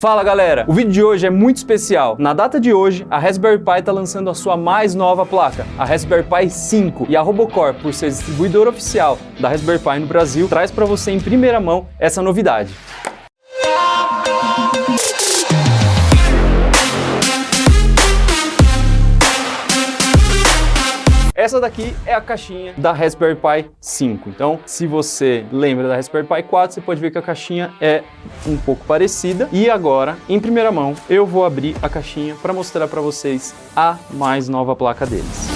Fala galera, o vídeo de hoje é muito especial. Na data de hoje, a Raspberry Pi está lançando a sua mais nova placa, a Raspberry Pi 5. E a Robocore, por ser distribuidora oficial da Raspberry Pi no Brasil, traz para você em primeira mão essa novidade. Essa daqui é a caixinha da Raspberry Pi 5. Então, se você lembra da Raspberry Pi 4, você pode ver que a caixinha é um pouco parecida. E agora, em primeira mão, eu vou abrir a caixinha para mostrar para vocês a mais nova placa deles.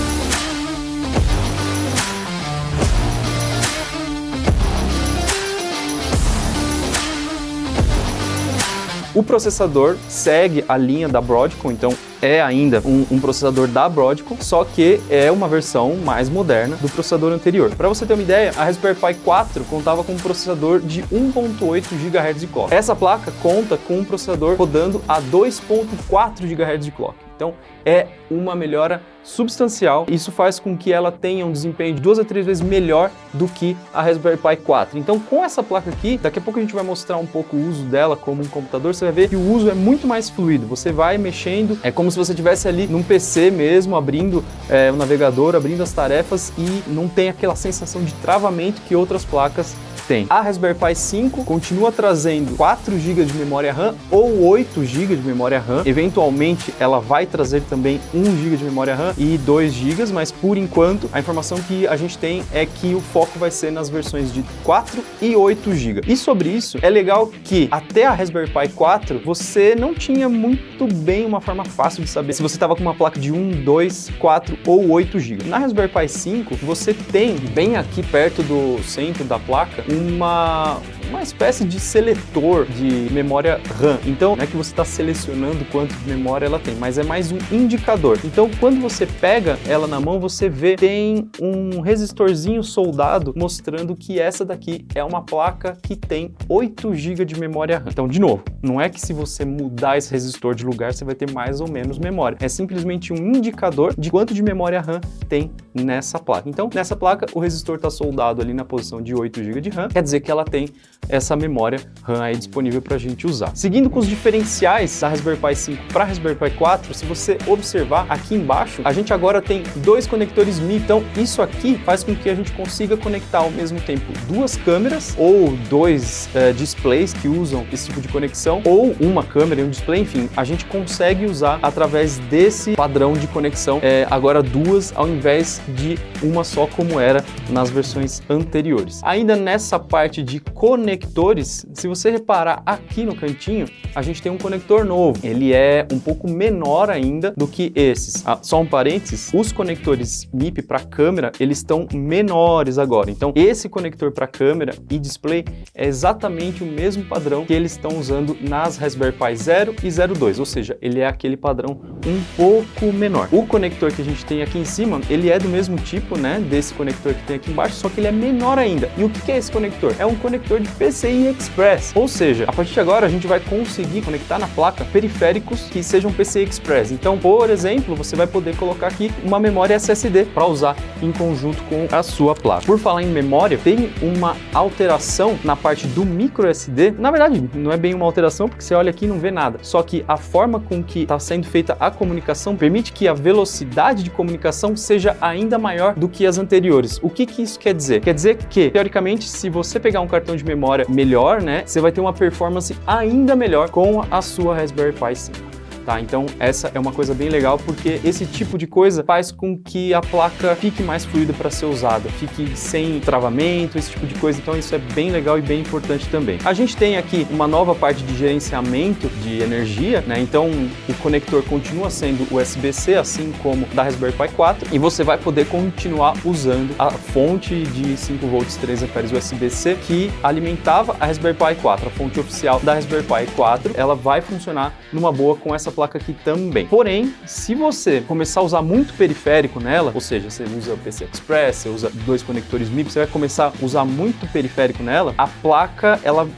O processador segue a linha da Broadcom, então é ainda um processador da Broadcom, só que é uma versão mais moderna do processador anterior. Para você ter uma ideia, a Raspberry Pi 4 contava com um processador de 1.8 GHz de clock. Essa placa conta com um processador rodando a 2.4 GHz de clock. Então é uma melhora substancial. Isso faz com que ela tenha um desempenho de 2 a 3 vezes melhor do que a Raspberry Pi 4. Então com essa placa aqui, daqui a pouco a gente vai mostrar um pouco o uso dela como um computador, você vai ver que o uso é muito mais fluido. Você vai mexendo, é como se você estivesse ali num PC mesmo, abrindo o navegador, abrindo as tarefas e não tem aquela sensação de travamento que outras placas tem. A Raspberry Pi 5 continua trazendo 4 GB de memória RAM ou 8 GB de memória RAM. Eventualmente ela vai trazer também 1 GB de memória RAM e 2 GB, mas por enquanto a informação que a gente tem é que o foco vai ser nas versões de 4 e 8 GB. E sobre isso, é legal que até a Raspberry Pi 4 você não tinha muito bem uma forma fácil de saber se você estava com uma placa de 1, 2, 4 ou 8 GB. Na Raspberry Pi 5 você tem bem aqui perto do centro da placa uma espécie de seletor de memória RAM. Então, não é que você está selecionando quanto de memória ela tem, mas é mais um indicador. Então, quando você pega ela na mão, você vê tem um resistorzinho soldado mostrando que essa daqui é uma placa que tem 8 GB de memória RAM. Então, de novo, não é que se você mudar esse resistor de lugar, você vai ter mais ou menos memória. É simplesmente um indicador de quanto de memória RAM tem nessa placa. Então, nessa placa, o resistor está soldado ali na posição de 8 GB de RAM, quer dizer que ela tem essa memória RAM aí disponível para a gente usar. Seguindo com os diferenciais da Raspberry Pi 5 para a Raspberry Pi 4, se você observar aqui embaixo, a gente agora tem 2 conectores MIP. Então, isso aqui faz com que a gente consiga conectar ao mesmo tempo 2 câmeras ou 2 displays que usam esse tipo de conexão, ou uma câmera e um display, enfim, a gente consegue usar através desse padrão de conexão agora 2 ao invés de uma só como era nas versões anteriores. Ainda nessa parte de conectores, se você reparar aqui no cantinho, a gente tem um conector novo. Ele é um pouco menor ainda do que esses. Só um parênteses, os conectores MIP para câmera, eles estão menores agora. Então, esse conector para câmera e display é exatamente o mesmo padrão que eles estão usando nas Raspberry Pi 0 e 02, ou seja, ele é aquele padrão um pouco menor. O conector que a gente tem aqui em cima, ele é do mesmo tipo, né, desse conector que tem aqui embaixo, só que ele é menor ainda. E o que é esse conector? É um conector de PCI Express, ou seja, a partir de agora a gente vai conseguir conectar na placa periféricos que sejam PCI Express. Então, por exemplo, você vai poder colocar aqui uma memória SSD para usar em conjunto com a sua placa. Por falar em memória, tem uma alteração na parte do micro SD. Na verdade, não é bem uma alteração, porque você olha aqui e não vê nada. Só que a forma com que está sendo feita a comunicação permite que a velocidade de comunicação seja ainda maior do que as anteriores. O que isso quer dizer? Quer dizer que, teoricamente, se você pegar um cartão de memória melhor, né, você vai ter uma performance ainda melhor com a sua Raspberry Pi 5. Tá, então essa é uma coisa bem legal, porque esse tipo de coisa faz com que a placa fique mais fluida para ser usada, fique sem travamento, esse tipo de coisa. Então isso é bem legal e bem importante também. A gente tem aqui uma nova parte de gerenciamento de energia, né? Então o conector continua sendo USB-C, assim como da Raspberry Pi 4, e você vai poder continuar usando a fonte de 5 volts 3 amperes USB-C que alimentava a Raspberry Pi 4, a fonte oficial da Raspberry Pi 4. Ela vai funcionar numa boa com essa placa aqui também. Porém, se você começar a usar muito periférico nela, ou seja, você usa o PCI Express, você usa 2 conectores MIP, você vai começar a usar muito periférico nela, a placa, ela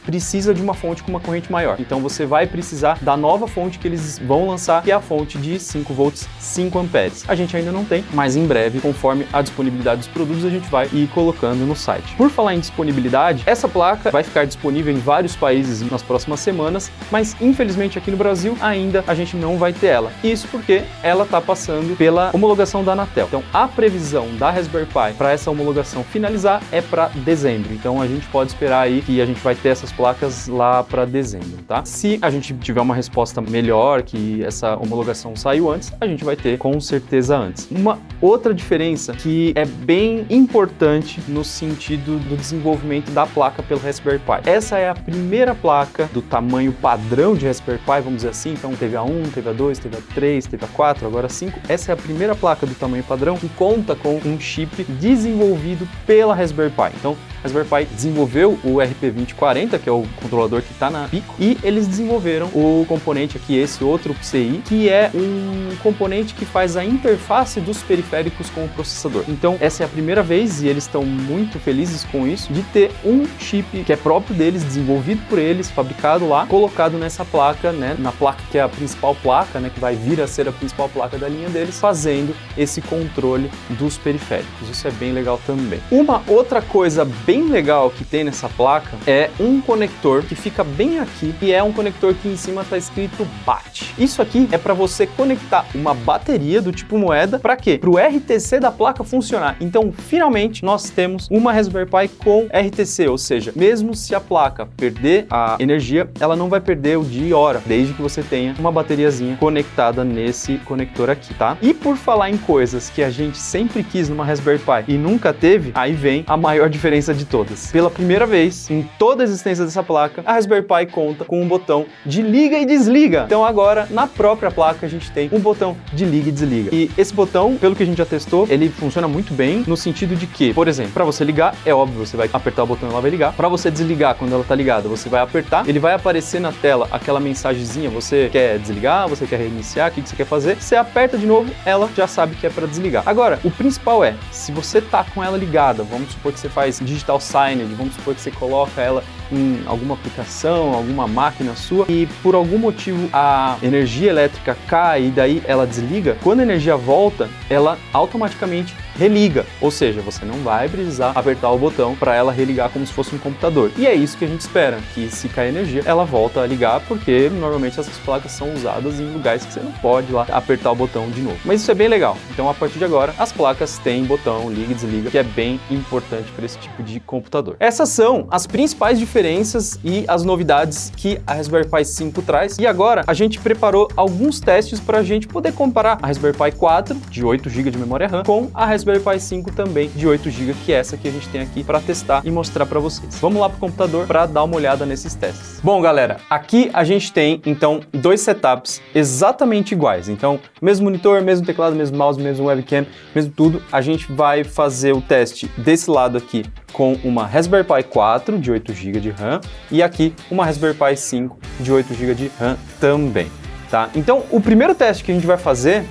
precisa de uma fonte com uma corrente maior. Então você vai precisar da nova fonte que eles vão lançar, que é a fonte de 5 volts, 5 amperes. A gente ainda não tem, mas em breve, conforme a disponibilidade dos produtos, a gente vai ir colocando no site. Por falar em disponibilidade, essa placa vai ficar disponível em vários países nas próximas semanas, mas infelizmente aqui no Brasil ainda a gente não vai ter ela. Isso porque ela está passando pela homologação da Anatel. Então a previsão da Raspberry Pi para essa homologação finalizar é para dezembro. Então a gente pode esperar aí que a gente vai ter essas placas lá para dezembro, tá? Se a gente tiver uma resposta melhor, que essa homologação saiu antes, a gente vai ter com certeza antes. Uma outra diferença que é bem importante no sentido do desenvolvimento da placa pelo Raspberry Pi. Essa é a primeira placa do tamanho padrão de Raspberry Pi, vamos dizer assim. Então teve a 1, teve a 2, teve a 3, teve a 4, agora a 5. Essa é a primeira placa do tamanho padrão que conta com um chip desenvolvido pela Raspberry Pi. Então a Raspberry Pi desenvolveu o RP2040, que é o controlador que está na Pico, e eles desenvolveram o componente aqui, esse outro PCI, que é um componente que faz a interface dos periféricos com o processador. Então essa é a primeira vez, e eles estão muito felizes com isso, de ter um chip que é próprio deles, desenvolvido por eles, fabricado lá, colocado nessa placa, né, na placa que é a principal placa, né, que vai vir a ser a principal placa da linha deles, fazendo esse controle dos periféricos. Isso é bem legal também. Uma outra coisa bem legal que tem nessa placa é um conector que fica bem aqui, e é um conector que em cima está escrito BAT. Isso aqui é para você conectar uma bateria do tipo moeda, para quê? Para o RTC da placa funcionar. Então, finalmente, nós temos uma Raspberry Pi com RTC, ou seja, mesmo se a placa perder a energia, ela não vai perder o dia e hora, desde que você tenha uma bateriazinha conectada nesse conector aqui, tá? E por falar em coisas que a gente sempre quis numa Raspberry Pi e nunca teve, aí vem a maior diferença de todas. Pela primeira vez em toda a existência dessa placa, a Raspberry Pi conta com um botão de liga e desliga. Então agora, na própria placa, a gente tem um botão de liga e desliga. E esse botão, pelo que a gente já testou, ele funciona muito bem no sentido de que, por exemplo, para você ligar, é óbvio, você vai apertar o botão e ela vai ligar. Para você desligar, quando ela tá ligada, você vai apertar, ele vai aparecer na tela aquela mensagenzinha, você quer desligar, você quer reiniciar, o que você quer fazer? Você aperta de novo, ela já sabe que é para desligar. Agora, o principal é, se você tá com ela ligada, vamos supor que você faz digital signage, vamos supor que você coloca ela em alguma aplicação, alguma máquina sua, e por algum motivo a energia elétrica cai e daí ela desliga, quando a energia volta, ela automaticamente religa, ou seja, você não vai precisar apertar o botão para ela religar como se fosse um computador. E é isso que a gente espera, que se cair energia, ela volta a ligar, porque normalmente essas placas são usadas em lugares que você não pode lá apertar o botão de novo. Mas isso é bem legal. Então, a partir de agora, as placas têm botão liga e desliga, que é bem importante para esse tipo de computador. Essas são as principais diferenças e as novidades que a Raspberry Pi 5 traz. E agora, a gente preparou alguns testes para a gente poder comparar a Raspberry Pi 4, de 8 GB de memória RAM, com a Raspberry Pi 5 também de 8 GB, que é essa que a gente tem aqui para testar e mostrar para vocês. Vamos lá para o computador para dar uma olhada nesses testes. Bom, galera, aqui a gente tem, então, dois setups exatamente iguais. Então, mesmo monitor, mesmo teclado, mesmo mouse, mesmo webcam, mesmo tudo. A gente vai fazer o teste desse lado aqui com uma Raspberry Pi 4 de 8 GB de RAM e aqui uma Raspberry Pi 5 de 8 GB de RAM também, tá? Então, o primeiro teste que a gente vai fazer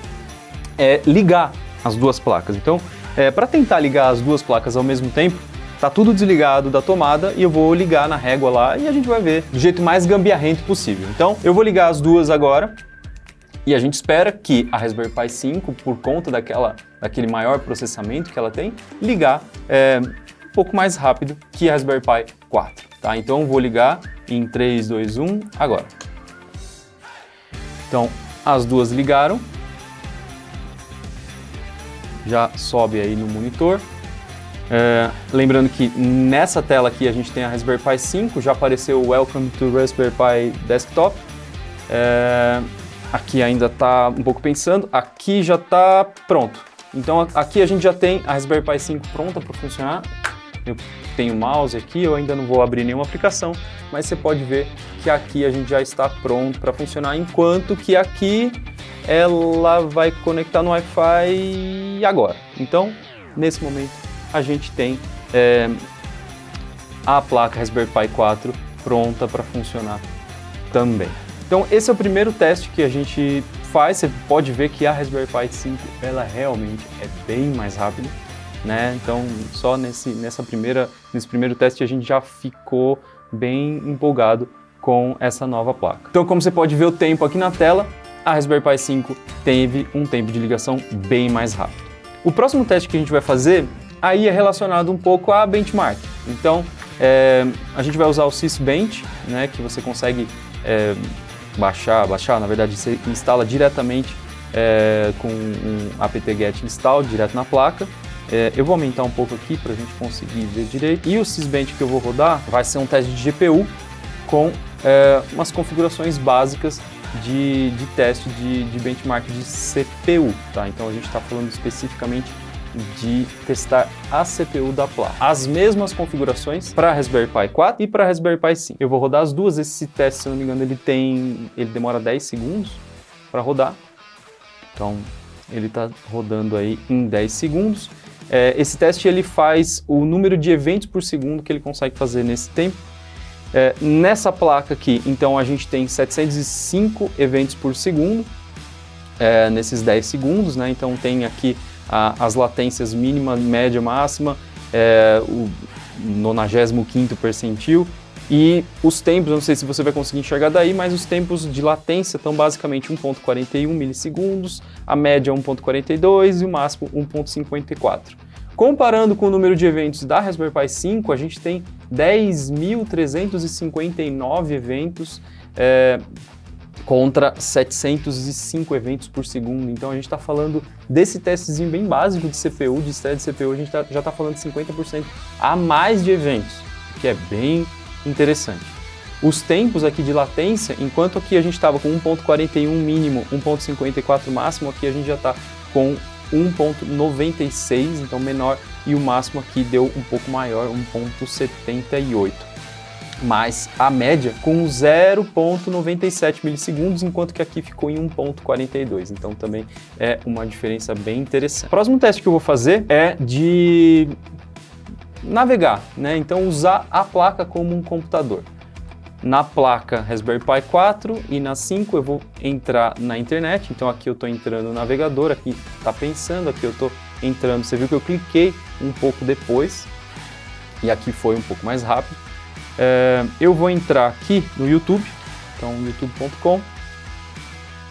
é ligar as duas placas. Então, para tentar ligar as duas placas ao mesmo tempo, tá tudo desligado da tomada e eu vou ligar na régua lá e a gente vai ver do jeito mais gambiarrento possível. Então, eu vou ligar as duas agora e a gente espera que a Raspberry Pi 5, por conta daquele maior processamento que ela tem, ligar um pouco mais rápido que a Raspberry Pi 4, tá? Então, eu vou ligar em 3, 2, 1, agora. Então, as duas ligaram. Já sobe aí no monitor. Lembrando que nessa tela aqui a gente tem a Raspberry Pi 5, já apareceu o Welcome to Raspberry Pi Desktop. Aqui ainda está um pouco pensando, aqui já está pronto. Então aqui a gente já tem a Raspberry Pi 5 pronta para funcionar. Eu tenho o mouse aqui, eu ainda não vou abrir nenhuma aplicação, mas você pode ver que aqui a gente já está pronto para funcionar, enquanto que aqui ela vai conectar no Wi-Fi agora. Então, nesse momento, a gente tem a placa Raspberry Pi 4 pronta para funcionar também. Então, esse é o primeiro teste que a gente faz. Você pode ver que a Raspberry Pi 5, ela realmente é bem mais rápida, né? Então, só nesse primeiro teste a gente já ficou bem empolgado com essa nova placa. Então, como você pode ver o tempo aqui na tela, a Raspberry Pi 5 teve um tempo de ligação bem mais rápido. O próximo teste que a gente vai fazer aí é relacionado um pouco a benchmark. Então, a gente vai usar o Sysbench, né, que você consegue baixar, na verdade você instala diretamente com um apt-get install direto na placa. Eu vou aumentar um pouco aqui para a gente conseguir ver direito. E o Sysbench que eu vou rodar vai ser um teste de GPU com umas configurações básicas de teste de benchmark de CPU, tá? Então a gente está falando especificamente de testar a CPU da placa. As mesmas configurações para a Raspberry Pi 4 e para a Raspberry Pi 5. Eu vou rodar as duas. Esse teste, se eu não me engano, ele demora 10 segundos para rodar. Então ele está rodando aí em 10 segundos. Esse teste ele faz o número de eventos por segundo que ele consegue fazer nesse tempo. Nessa placa aqui, então a gente tem 705 eventos por segundo nesses 10 segundos, né? Então tem aqui as latências mínima, média, máxima, o 95º percentil e os tempos, eu não sei se você vai conseguir enxergar daí, mas os tempos de latência estão basicamente 1.41 milissegundos, a média 1.42 e o máximo 1.54. Comparando com o número de eventos da Raspberry Pi 5, a gente tem 10.359 eventos contra 705 eventos por segundo. Então a gente está falando desse testezinho bem básico de CPU, de estreia de CPU, a gente já está falando de 50% a mais de eventos, o que é bem interessante. Os tempos aqui de latência, enquanto aqui a gente estava com 1.41 mínimo, 1.54 máximo, aqui a gente já está com 1.96, então menor, e o máximo aqui deu um pouco maior, 1.78. Mas a média com 0.97 milissegundos, enquanto que aqui ficou em 1.42, então também é uma diferença bem interessante. O próximo teste que eu vou fazer é de navegar, né? Então usar a placa como um computador. Na placa Raspberry Pi 4 e na 5 eu vou entrar na internet, então aqui eu estou entrando no navegador, aqui está pensando, aqui eu estou entrando, você viu que eu cliquei um pouco depois e aqui foi um pouco mais rápido. Eu vou entrar aqui no YouTube, então youtube.com,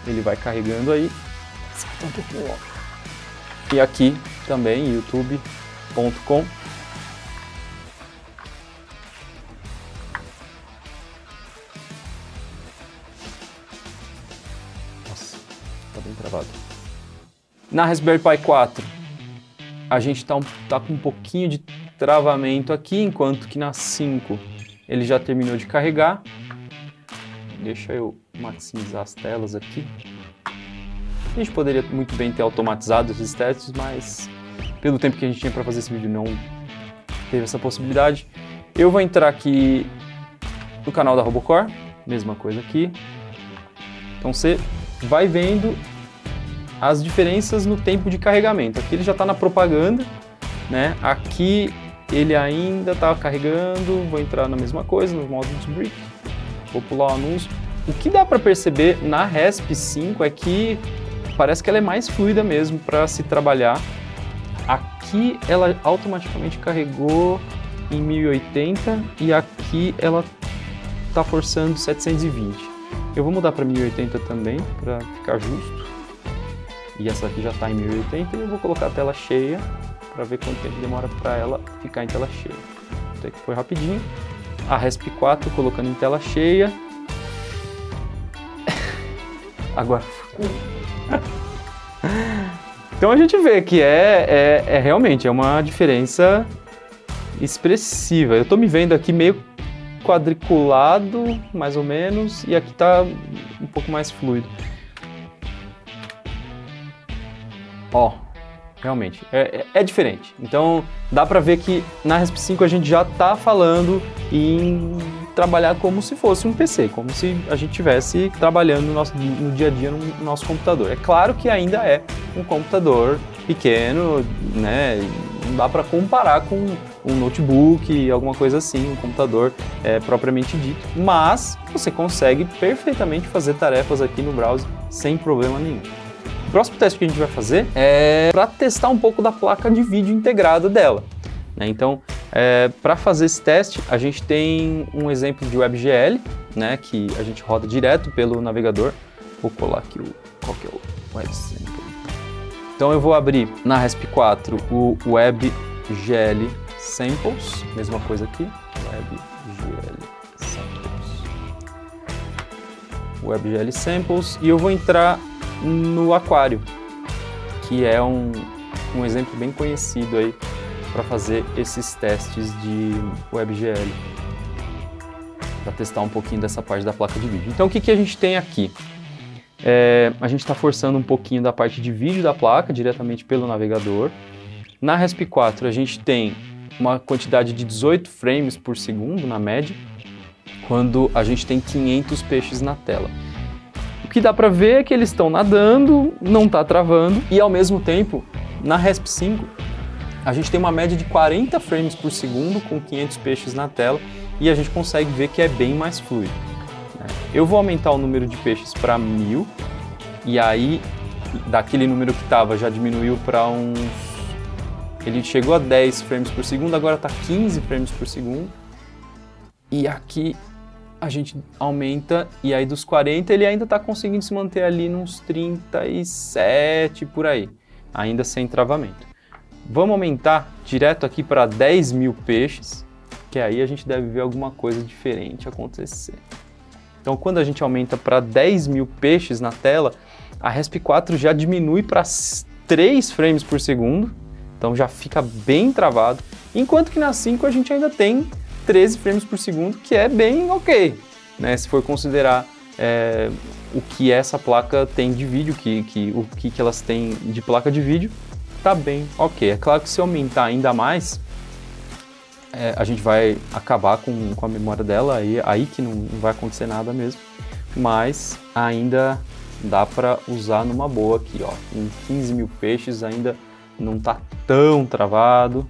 ele vai carregando aí, e aqui também youtube.com. Tá bem travado. Na Raspberry Pi 4, a gente tá com um pouquinho de travamento aqui, enquanto que na 5 ele já terminou de carregar. Deixa eu maximizar as telas aqui. A gente poderia muito bem ter automatizado esses testes, mas pelo tempo que a gente tinha para fazer esse vídeo não teve essa possibilidade. Eu vou entrar aqui no canal da Robocore, mesma coisa aqui. Então você vai vendo as diferenças no tempo de carregamento. Aqui ele já está na propaganda, né? Aqui ele ainda está carregando. Vou entrar na mesma coisa, no modo de brick. Vou pular o anúncio. O que dá para perceber na Rasp 5 é que parece que ela é mais fluida mesmo para se trabalhar. Aqui ela automaticamente carregou em 1080 e aqui ela está forçando 720. Eu vou mudar para 1080 também, para ficar justo. E essa aqui já está em 1080 e eu vou colocar a tela cheia para ver quanto tempo demora para ela ficar em tela cheia. Até que foi rapidinho. A Rasp 4 colocando em tela cheia. Agora ficou. Então a gente vê que realmente uma diferença expressiva. Eu estou me vendo aqui meio quadriculado, mais ou menos, e aqui está um pouco mais fluido. Ó, realmente, é diferente. Então, dá pra ver que na Rasp 5 a gente já tá falando em trabalhar como se fosse um PC, como se a gente estivesse trabalhando no dia a dia no nosso computador. É claro que ainda é um computador pequeno, né? Não dá pra comparar com um notebook, alguma coisa assim, um computador propriamente dito, mas você consegue perfeitamente fazer tarefas aqui no browser sem problema nenhum. O próximo teste que a gente vai fazer é para testar um pouco da placa de vídeo integrada dela, né? Então, Para fazer esse teste, a gente tem um exemplo de WebGL, né, que a gente roda direto pelo navegador. Vou colar aqui qual que é o WebSample. Então eu vou abrir na RESP4 o WebGL Samples, mesma coisa aqui, WebGL Samples, e eu vou entrar no Aquário, que é um exemplo bem conhecido aí para fazer esses testes de WebGL, para testar um pouquinho dessa parte da placa de vídeo. Então o que a gente tem aqui? A gente está forçando um pouquinho da parte de vídeo da placa diretamente pelo navegador. Na RESP4 a gente tem uma quantidade de 18 frames por segundo na média, quando a gente tem 500 peixes na tela. O que dá para ver é que eles estão nadando, não está travando, e ao mesmo tempo, na RESP5, a gente tem uma média de 40 frames por segundo com 500 peixes na tela, e a gente consegue ver que é bem mais fluido. Eu vou aumentar o número de peixes para 1000, e aí, daquele número que estava, já diminuiu para uns... Ele chegou a 10 frames por segundo, agora está 15 frames por segundo. E aqui a gente aumenta, e aí dos 40 ele ainda está conseguindo se manter ali nos 37 por aí, ainda sem travamento. Vamos aumentar direto aqui para 10.000 peixes, que aí a gente deve ver alguma coisa diferente acontecer. Então quando a gente aumenta para 10.000 peixes na tela, a RESP4 já diminui para 3 frames por segundo, então já fica bem travado, enquanto que na 5 a gente ainda tem 13 frames por segundo, que é bem ok, né? Se for considerar o que essa placa tem de vídeo, o que elas têm de placa de vídeo, tá bem ok. É claro que se aumentar ainda mais, a gente vai acabar com a memória dela, aí que não vai acontecer nada mesmo, mas ainda dá para usar numa boa aqui, ó. Em 15.000 peixes ainda não tá tão travado.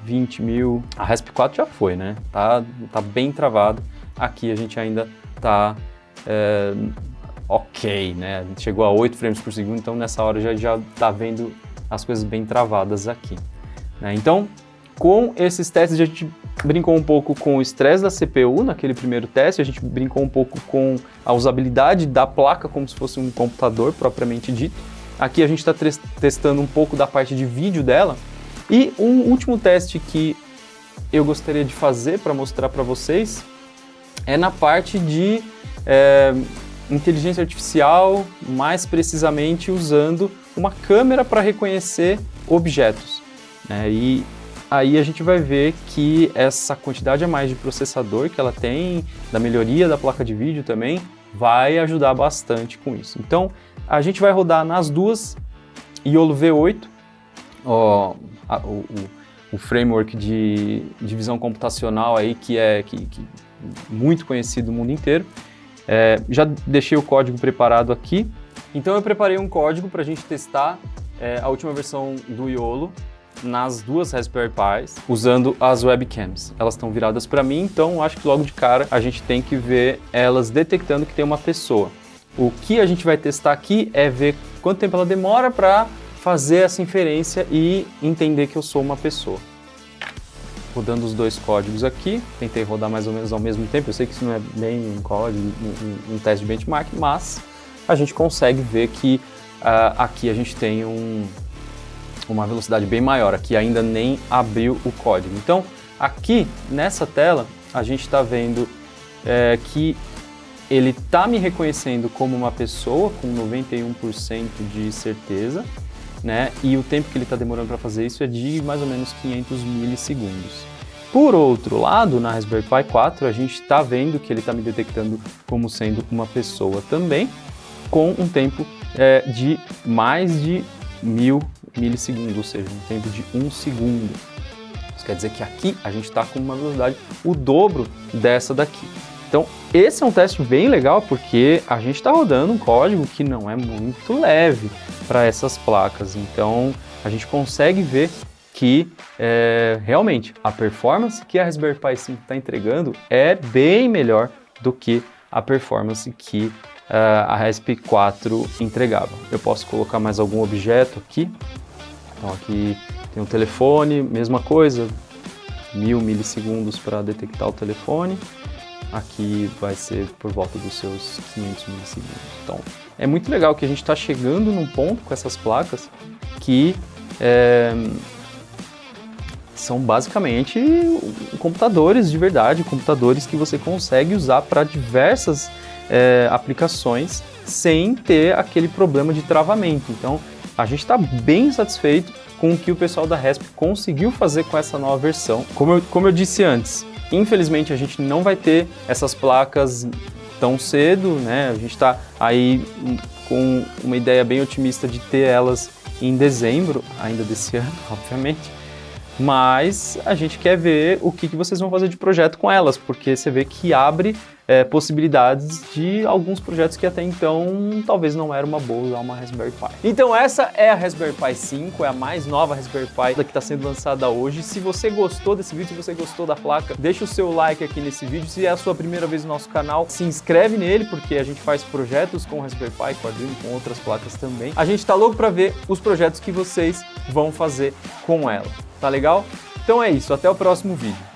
20.000, a RESP4 já foi, né? Tá bem travado. Aqui a gente ainda tá ok, né? A gente chegou a 8 frames por segundo, então nessa hora já tá vendo as coisas bem travadas aqui, né? Então, com esses testes a gente brincou um pouco com o estresse da CPU naquele primeiro teste, a gente brincou um pouco com a usabilidade da placa como se fosse um computador propriamente dito. Aqui a gente está testando um pouco da parte de vídeo dela. E um último teste que eu gostaria de fazer para mostrar para vocês é na parte de inteligência artificial, mais precisamente usando uma câmera para reconhecer objetos, né? E aí a gente vai ver que essa quantidade a mais de processador que ela tem, da melhoria da placa de vídeo também, vai ajudar bastante com isso. Então a gente vai rodar nas duas YOLO V8, o framework de visão computacional aí que é muito conhecido no mundo inteiro. Já deixei o código preparado aqui. Então eu preparei um código para a gente testar a última versão do YOLO nas duas Raspberry Pis, usando as webcams. Elas estão viradas para mim, então acho que logo de cara a gente tem que ver elas detectando que tem uma pessoa. O que a gente vai testar aqui é ver quanto tempo ela demora para fazer essa inferência e entender que eu sou uma pessoa. Rodando os dois códigos aqui, tentei rodar mais ou menos ao mesmo tempo, eu sei que isso não é bem um código, um teste de benchmark, mas a gente consegue ver que aqui a gente tem uma velocidade bem maior, aqui ainda nem abriu o código. Então aqui nessa tela a gente está vendo que ele está me reconhecendo como uma pessoa com 91% de certeza, né? E o tempo que ele está demorando para fazer isso é de mais ou menos 500 milissegundos. Por outro lado, na Raspberry Pi 4, a gente está vendo que ele está me detectando como sendo uma pessoa também, com um tempo de mais de 1000 milissegundos, ou seja, um tempo de 1 segundo. Isso quer dizer que aqui a gente está com uma velocidade o dobro dessa daqui. Então, esse é um teste bem legal porque a gente está rodando um código que não é muito leve para essas placas. Então, a gente consegue ver que realmente a performance que a Raspberry Pi 5 está entregando é bem melhor do que a performance que a RESP4 entregava. Eu posso colocar mais algum objeto aqui. Então, aqui tem um telefone, mesma coisa. 1000 milissegundos para detectar o telefone. Aqui vai ser por volta dos seus 500 milissegundos. Então, é muito legal que a gente está chegando num ponto com essas placas que são basicamente computadores de verdade, computadores que você consegue usar para diversas aplicações sem ter aquele problema de travamento. Então, a gente está bem satisfeito com o que o pessoal da Rasp conseguiu fazer com essa nova versão. Como eu disse antes, infelizmente a gente não vai ter essas placas tão cedo, né? A gente está aí com uma ideia bem otimista de ter elas em dezembro, ainda desse ano, obviamente. Mas a gente quer ver o que vocês vão fazer de projeto com elas, porque você vê que abre possibilidades de alguns projetos que até então talvez não era uma boa usar uma Raspberry Pi. Então essa é a Raspberry Pi 5, é a mais nova Raspberry Pi que está sendo lançada hoje. Se você gostou desse vídeo, se você gostou da placa, deixa o seu like aqui nesse vídeo. Se é a sua primeira vez no nosso canal, se inscreve nele, porque a gente faz projetos com Raspberry Pi, com Arduino, com outras placas também. A gente está louco para ver os projetos que vocês vão fazer com ela. Tá legal? Então é isso, até o próximo vídeo.